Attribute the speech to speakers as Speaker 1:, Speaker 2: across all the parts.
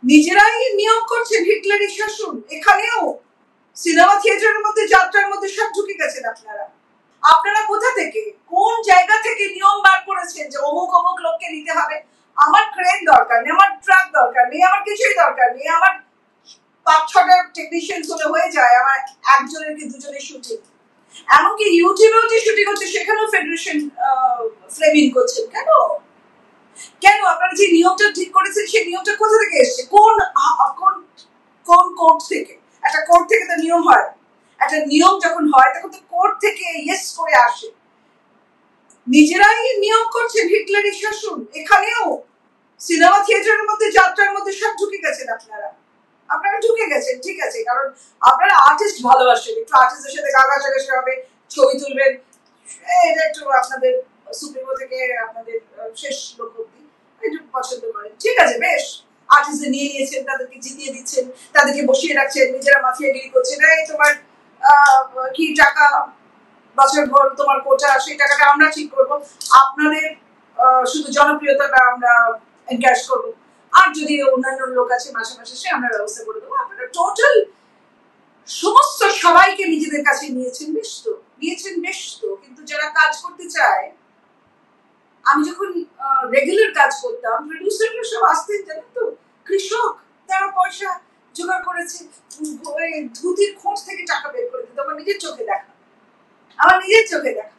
Speaker 1: নিজেরাই নিয়ম করছেন হিটলারের শাসন। এখানেও সিনেমা থিয়েটারের মধ্যে, যাত্রার মধ্যে সব ঢুকে গেছেন আপনারা। আপনারা কোথা থেকে, কোন জায়গা থেকে নিয়ম বার করেছেন যে অমুক অমুক লোককে নিতে হবে? আমার ক্রেন দরকার নেই, আমার ট্রাক দরকার নেই, আমার কিছুই দরকার নেই, আমার 5-6টা টেকনিশিয়ান হলে হয়ে যায়, আমার একজনের কি দুজনের শুটিং। এমনকি ইউটিউবেও যে শুটিং হচ্ছে সেখানেও ফেডারেশন ফ্রেমিং করছেন। কেন কেন আপনারা যে নিয়মটা ঠিক করেছেন সেই নিয়মটা কোথা থেকে এসছে? কোন কোন কোন কোর্ট থেকে? একটা কোর্ট থেকে তো নিয়ম হয়, একটা নিয়ম যখন হয় তখন তো কোর্ট থেকে ইয়েস করে আসে। নিজেরাই নিয়ম করছেন হিটলারের শাসন। এখানেও সিনেমা থিয়েটারের মধ্যে, যাত্রার মধ্যে সব ঢুকে গেছেন আপনারা। আপনারা ঢুকে গেছেন, ঠিক আছে, কারণ আপনারা আর্টিস্ট ভালোবাসেন, একটু আর্টিস্টের সাথে গাগাসাগাসি হবে, ছবি তুলবেন, এটা একটু আপনাদের সুপ্রিমো থেকে আপনাদের শেষ লোক অব্দি একটু পছন্দ করেন, ঠিক আছে, বেশ। আর্টিস্টদের নিয়ে নিয়েছেন, তাদেরকে জিতিয়ে দিচ্ছেন, তাদেরকে বসিয়ে রাখছেন, নিজেরা মাফিয়াগিরি করছেন, এই তোমার কি টাকা বছর ভর তোমার কোটা, সেই টাকাটা আমরা ঠিক করব, আপনাদের শুধু জনপ্রিয়তাটা আমরা এনক্যাশ করব, আর যদি অন্যান্য লোক আছে মাসে মাসে সে আমরা ব্যবস্থা করে দেবো। আপনারা টোটাল সমস্ত সবাইকে নিজেদের কাছে নিয়েছেন, বেশ তো, নিয়েছেন, বেশ তো। কিন্তু যারা কাজ করতে চায়, আমি যখন রেগুলার কাজ করতাম, প্রডিউসাররা সব আসতেন, জানেন তো, কৃষক, তারা পয়সা জোগাড় করেছে, ধুতির খোঁজ থেকে টাকা বের করে দিত। আমার নিজের চোখে দেখা, আমার নিজের চোখে দেখা।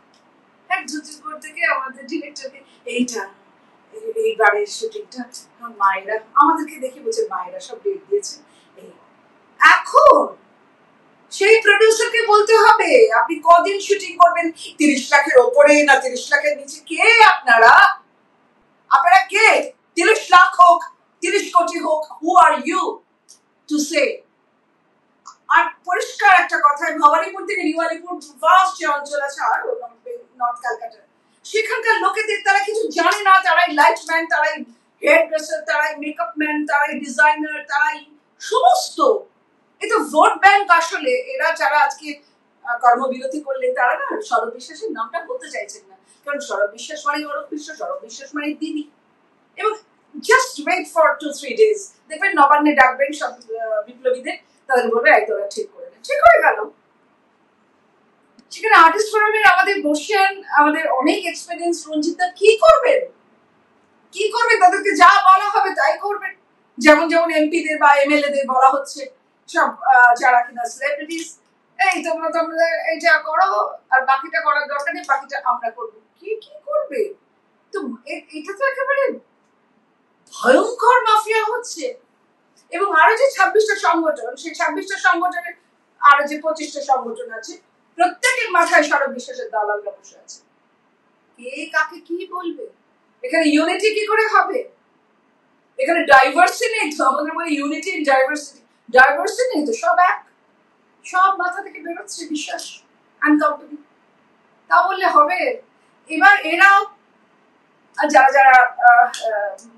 Speaker 1: হ্যাঁ, ধুতির খোঁজ থেকে আমাদের ডিরেক্টরকে, এইটা এইবারের শুটিংটা মায়েরা আমাদেরকে দেখে বলছে, মায়েরা সব ডেট দিয়েছে। এখন সেই প্রডিউসারকে বলতে হবে আপনি কদিন শুটিং করবেন, 30 লাখের ওপরে না 30 লাখের নিচে। কে আপনারা? আপনারা কে? 30 লাখ হোক, 30 কোটি হোক, হু আর ইউ টু সে? আর পরিষ্কার একটা কথা, ভবানীপুর থেকে নিউ আলিপুর ভাস্ট যে অঞ্চল আছে, আর নর্থ ক্যালকাটা, সেখানকার লোকেদের তারা কিছু জানে না। তারাই লাইটম্যান, তারাই হেয়ার ড্রেসার, তারাই মেকআপ ম্যান, তারাই ডিজাইনার, তারাই সমস্ত। এটা ভোট ব্যাংক আসলে। এরা যারা আজকে কর্মবিরতি করলেন, তারা না সৌরভ বিশ্বাসের নামটা বলতে চাইছেন না, কারণ সৌরভ বিশ্বাস মানে অরূপ বিশ্বাস, সৌরভ বিশ্বাস মানে দিদি। এবং জাস্ট ওয়েট ফর 2-3 days, দেখবেন নবান্নে ডাকবেন সব বিপ্লবীদের, তাদের বলবে এই তোরা ঠিক করে দেন, ঠিক হয়ে গেল। সেখানে আর্টিস্ট ফোরামের আমাদের বসিয়ান, আমাদের অনেক এক্সপেরিয়েন্স রঞ্জিতদা কি করবেন? কি করবেন? তাদেরকে যা বলা হবে তাই করবেন। যেমন যেমন এমপিদের বা এমএলএ দের বলা হচ্ছে, সব যারা কিনা সেলিব্রিটিস, এই তোমরা তোমরা এইটা করো, আর বাকিটা করার দরকার নেই, বাকিটা আমরা করবো। কি কি করবে? তো এটা তো একেবারে ভয়ঙ্কর মাফিয়া হচ্ছে। এবং আরো যে 26টা সংগঠন, সেই 26টা সংগঠনের আরো যে 25টা সংগঠন আছে, প্রত্যেকের মাথায় সৌরভ বিশ্বাসের দালালরা বসে আছে। কে কাকে কি বলবে? এখানে ইউনিটি কি করে হবে? এখানে ডাইভার্সিটি নেই তো। আমাদের বলে ইউনিটি ইন ডাইভার্সিটি, ডাইভার্সিটি নেই তো, সব এক, সব মাথা থেকে বেরোচ্ছে বিশ্বাস অ্যান্ড কোম্পানি। তা বললে হবে? এবার এরা যারা যারা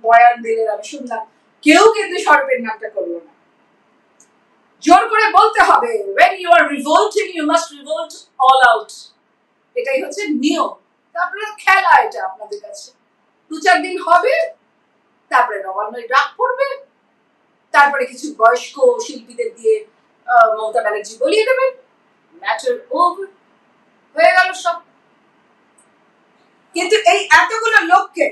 Speaker 1: বয়ান দিলেন আমি শুনলাম, কেউ কিন্তু সর্বের নামটা করলো না। জোর করে বলতে হবে, when you are revolting you must revolt all out, এটাই হচ্ছে নিয়ম। তারপরে খেলা, এটা আপনাদের কাছে 2-4 দিন হবে, তারপরে নবান্নয় ডাক পড়বে, তারপরে কিছু বয়স্ক শিল্পীদের দিয়ে মমতা ব্যানার্জি বলিয়ে দেবেন, ম্যাটার ওভার, হয়ে গেল সব। কিন্তু এই এতগুলো লোককে,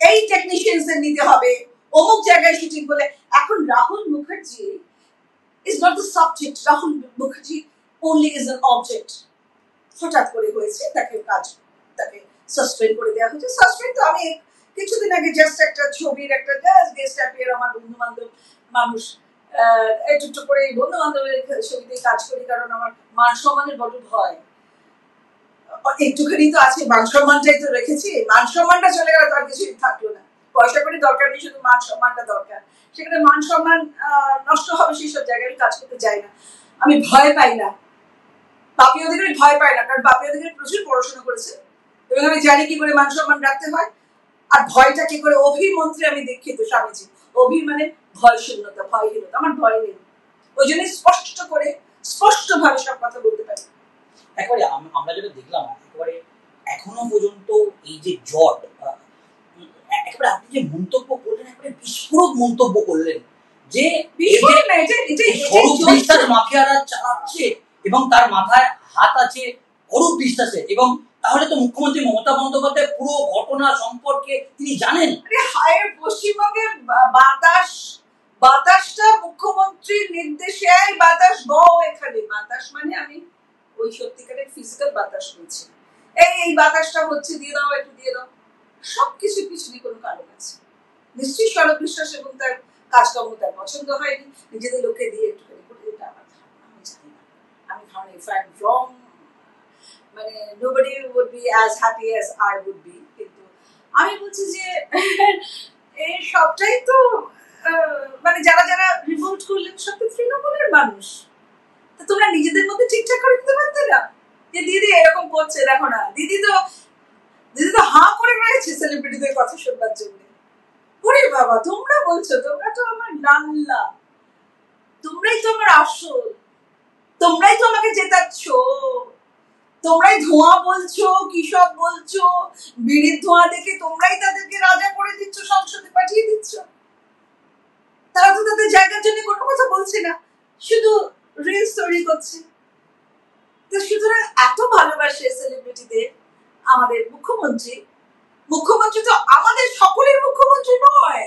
Speaker 1: এই টেকনিশিয়ানদের নিতে হবে, অমুক জায়গায় শুটিং বলে। এখন Rahul Mukherjee is not the subject, Rahul Mukherjee only is an object। হঠাৎ করে হয়েছে, তাকে সাসপেন্ড করে দেওয়া হয়েছে। সাসপেন্ড তো আমি কিছুদিন আগে জাস্ট একটা ছবির একটা গেস্ট অ্যাপিয়ার, আমার বন্ধু বান্ধব মানুষ, একটু করে বন্ধু বান্ধবের ছবিতে কাজ করি, কারণ আমার মান সম্মানের বড় ভয়। একটুখানি তো আছে, মান সম্মানটাই তো রেখেছি, মান সম্মানটা চলে গেলে তো আর কিছুই থাকলো না। পয়সা করে দরকার নেই, শুধু মান সম্মানটা দরকার। সেখানে মান সম্মান নষ্ট হবে, সেই সব জায়গায় কাজ করতে যাই না। আমি ভয় পাই না, বাপি অধিকারী ভয় পায় না, কারণ বাপি অধিকারী প্রচুর পড়াশোনা করেছে এবং আমি জানি কি করে মান সম্মান রাখতে হয়, আর ভয়টা কি করে। অভিমন্ত্রী আমি দীক্ষিত স্বামীজি, অভি মানে ভয় শূন্যতা, ভয়হীনতা। আমার ভয় নেই, ওই জন্য স্পষ্ট করে স্পষ্টভাবে সব কথা বলতে পারি।
Speaker 2: একেবারে আমরা যেটা দেখলাম, একেবারে এখনো পর্যন্ত এই যে জট, একেবারে আপনি যে মন্তব্য করলেন, একেবারে বিস্ফোরক মন্তব্য করলেন যে
Speaker 1: ভীষণ না,
Speaker 2: অরূপ বিশ্বাস মাফিয়ারা চালাচ্ছে এবং তার মাথায় হাত আছে অরূপ বিশ্বাসের। এবং তাহলে তো মুখ্যমন্ত্রী মমতা বন্দ্যোপাধ্যায় পুরো ঘটনা সম্পর্কে তিনি জানেন।
Speaker 1: হায়ের পশ্চিমবঙ্গে বাতাসটা মুখ্যমন্ত্রীর নির্দেশে বাতাস বও এখানে। বাতাস মানে আমি ওই সত্যিকারের ফিজিক্যাল বাতাস বলছি। এই বাতাসটা হচ্ছে, দিয়ে দাও, একটু দিয়ে দাও। সবকিছু পিছনে কোনো কারণ আছে। নিশ্চয়ই সরব বিশ্বাস এবং তার কাজকর্ম তার পছন্দ হয়নি, নিজেদের লোককে দিয়ে একটুখানি করে দিতে। আমার ধারণা, আমি জানি না, আমি ধারণা ইফ আই এম রং, মানে nobody would be as happy as I would be। কিন্তু আমি বলছি যে এই সবটাই তো মানে যারা যারা রিভোল্ট করলেন সব তো তৃণমূলের মানুষ। তো তোমরা নিজেদের মধ্যে ঠিকঠাক করে দিতে পারতে না? যে দিদি এরকম করছে, দেখো না, দিদি তো হাঁ করে রয়েছে সেলিব্রিটিদের কথা শুনবার জন্য। ওরে বাবা, তোমরা বলছো, তোমরা তো আমার নাল্লা, তোমরাই তো আমার আসল, তোমরাই তো আমাকে জেতাচ্ছ, তোমরাই ধোঁয়া বলছো, কি সব বলছো, বিড়ির ধোঁয়া দেখে তোমরাই তাদেরকে রাজা করে দিচ্ছ, সংসদে পাঠিয়ে দিচ্ছ। তারা তো তাদের জায়গার জন্য কোনো কথা বলছে না, শুধু রিলস তৈরি করছে। তো সুতরাং এত ভালোবাসে সেলিব্রিটিদের আমাদের মুখ্যমন্ত্রী তো আমাদের সকলের মুখ্যমন্ত্রী নয়,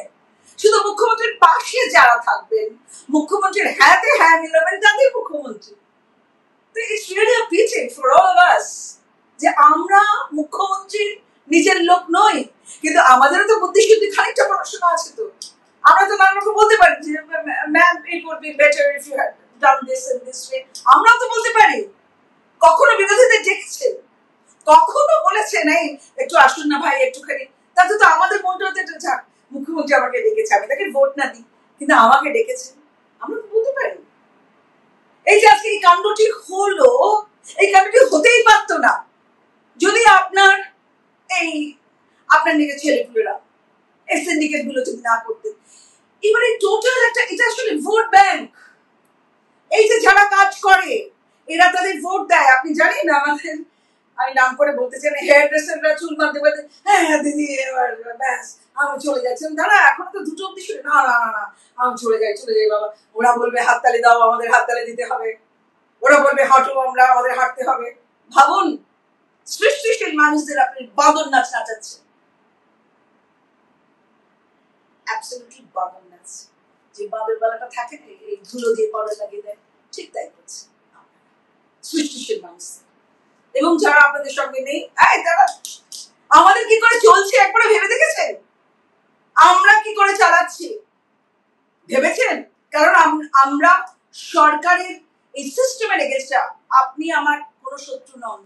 Speaker 1: শুধু মুখ্যমন্ত্রীর পাশে যারা থাকবেন, মুখ্যমন্ত্রীর হ্যাঁতে হ্যাঁ মিলাবেন, তাদের মুখ্যমন্ত্রী। তো it's really a PT for all of us যে আমরা মুখ্যমন্ত্রীর নিজের লোক নই, কিন্তু আমাদেরও তো বুদ্ধিশুদ্ধি খানিকটা পড়াশোনা আছে। তো আমরা তো নানা রকম বলতে পারি যে ma'am it would be better if you had done this in this way. আমরাও তো বলতে পারি। কখনো বিরোধীদের ডেকেছেন, কখনো বলেছেন এই একটু আসুন না ভাই একটুখানি, তাতে তো আমাদের মনটা হতে যাক, মুখ্যমন্ত্রী আমাকে ডেকেছে, আমি তাকে ভোট না দিই কিন্তু আমাকে ডেকেছেন, আমরা তো বলতে পারি। এই যে আজকে এই কাণ্ডটি হলো, এই কাণ্ডটি হতেই পারতো না যদি আপনার নিজের ছেলেপুলেরা এই সিন্ডিকেট গুলো যদি না করতেন। এবারে টোটাল একটা, এটা আসলে ভোট ব্যাংক। এই যে যারা কাজ করে এরা তাদের ভোট দেয়। আপনি জানেন আমাদের, আমি নাম করে বলতে চাই না, হেয়ার ড্রেসাররা চুল বাঁধতে বাঁধতে, হ্যাঁ দিদি এবার ব্যাস আমি চলে যাচ্ছি, দাঁড়া এখনো তো 2টো অব্দি শুনে, না না না আমি চলে যাই বাবা। ওরা বলবে হাততালি দাও, আমাদের হাততালি দিতে হবে। ওরা বলবে হাঁটো, আমাদের হাঁটতে হবে। ভাবুন, সৃষ্টিশীল মানুষদের আপনি বাদর নাচ নাচাচ্ছেন, অ্যাবসলিউটলি বাদর নাচ। যে বাদর বেলাটা থাকে না, এই ধুলো দিয়ে পরে লাগিয়ে দেয়, ঠিক তাই করছে সৃষ্টিশীল মানুষ। এবং যারা আপনাদের সঙ্গে নেই, তারা আমাদের কি করে চলছে একবার ভেবে দেখেছেন? আমরা কি করে চালাচ্ছি ভেবেছেন? কারণ আমরা সরকারের এই সিস্টেমের এগেইনস্টে, আপনি আমার কোনো শত্রু নন।